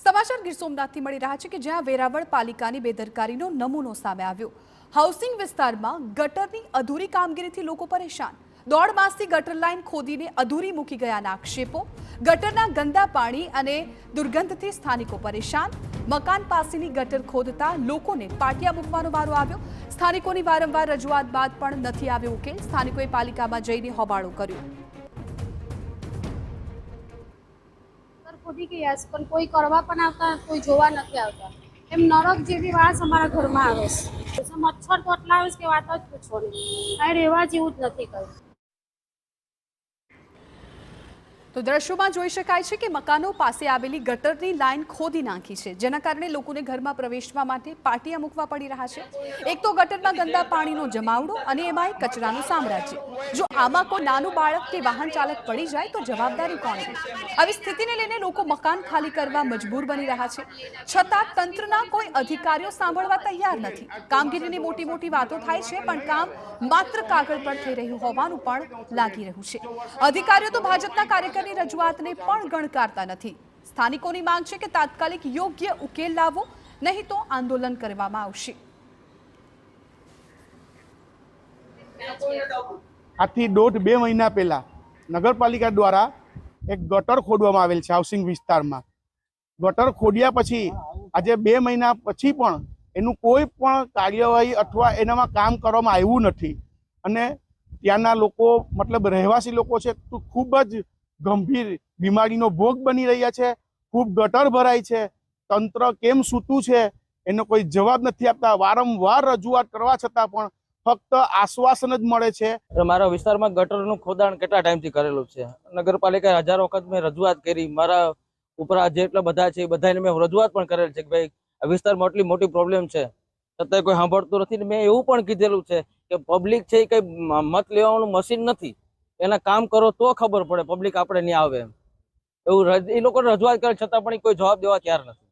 સમાચાર ગીર સોમનાથથી મળી રહ્યા છે કે જ્યાં વેરાવળ પાલિકાની બેદરકારીનો નમૂનો સામે આવ્યો। હાઉસિંગ વિસ્તારમાં ગટરની અધૂરી કામગીરીથી લોકો પરેશાન। 1.5 માસથી ગટર લાઇન ખોદીને અધૂરી મૂકી ગયાના આક્ષેપો। ગટરના ગંદા પાણી અને દુર્ગંધથી સ્થાનિકો પરેશાન। મકાન પાસેની ગટર ખોદતા લોકોને પાટિયા મૂકવાનો વારો આવ્યો। સ્થાનિકોની વારંવાર રજૂઆત બાદ પણ નથી આવ્યો ઉકેલ। સ્થાનિકોએ પાલિકામાં જઈને હોબાળો કર્યો। खुदी गया पर कोई करवा पण आवता कोई जोवा नहीं आवता एम नरक जेवी वास हमारा घर में आवे छे। मच्छर तो એટલા આવે કે વાત જ પૂછો નહીં, આ રહેવા જેવું જ નથી કઈ। તો દ્રશ્યોમાં જોઈ શકાય છે કે મકાનો પાસે આવેલી ગટરની લાઇન ખોદી નાખી છે, જેના કારણે લોકોને ઘરમાં પ્રવેશવા માટે પાટિયા મૂકવા પડી રહ્યા છે। એક તો ગટરમાં ગંદા પાણીનો જમાવડો અને એમાંય કચરાનું સામ્રાજ્ય। જો આમાં કોઈ નાનું બાળક કે વાહન ચાલક પડી જાય તો જવાબદારી કોની? આવી સ્થિતિને લઈને લોકો મકાન ખાલી કરવા મજબૂર બની રહ્યા છે, છતાં તંત્રના કોઈ અધિકારીઓ સાંભળવા તૈયાર નથી। કામગીરીની મોટી મોટી વાતો થાય છે, પણ કામ માત્ર કાગળ પર થઈ રહ્યું હોવાનું પણ લાગી રહ્યું છે। અધિકારીઓ તો ભાજપના કાર્યકર રજૂઆતને પણ ગણકારતા નથી। સ્થાનિકોની માંગ છે કે તાત્કાલિક યોગ્ય ઉકેલ લાવો, નહીં તો આંદોલન કરવામાં આવશે। આજથી 1.5-2 મહિના પહેલા નગરપાલિકા દ્વારા એક ગટર ખોદવામાં આવેલ છે હાઉસિંગ વિસ્તારમાં। ગટર ખોદ્યા પછી આજે 2 મહિના પછી પણ એનું કોઈ પણ કાર્યવાહી અથવા એનામાં કામ કરવામાં આવ્યું નથી અને ત્યાંના લોકો મતલબ રહેવાસી લોકો છે તો ખૂબ જ ગંભીર બીમારીનો ભોગ બની રહ્યા છે। ખૂબ ગટર ભરાય છે, તંત્ર કેમ સૂતું છે એનો કોઈ જવાબ નથી આપતા। વારંવાર રજૂઆત કરવા છતાં પણ ફક્ત આશ્વાસન જ મળે છે। મારા વિસ્તારમાં ગટરનું ખોદાણ કેટલા ટાઈમથી કરેલું છે। નગરપાલિકાએ 1000 વખત મેં રજૂઆત કરી, મારા ઉપર જેટલા બધા છે એ બધાને મેં રજૂઆત પણ કરેલ છે કે ભાઈ આ વિસ્તારમાં આટલી મોટી પ્રોબ્લેમ છે, છતાંય કોઈ સાંભળતું નથી। મેં એવું પણ કીધેલું છે કે પબ્લિક છે એ કઈ મત લેવાનું મશીન નથી, એના કામ કરો તો ખબર પડે, પબ્લિક આપણે નહીં આવે એમ। એવું એ લોકો રજૂઆત કરે છતાં પણ કોઈ જવાબ દેવા તૈયાર નથી।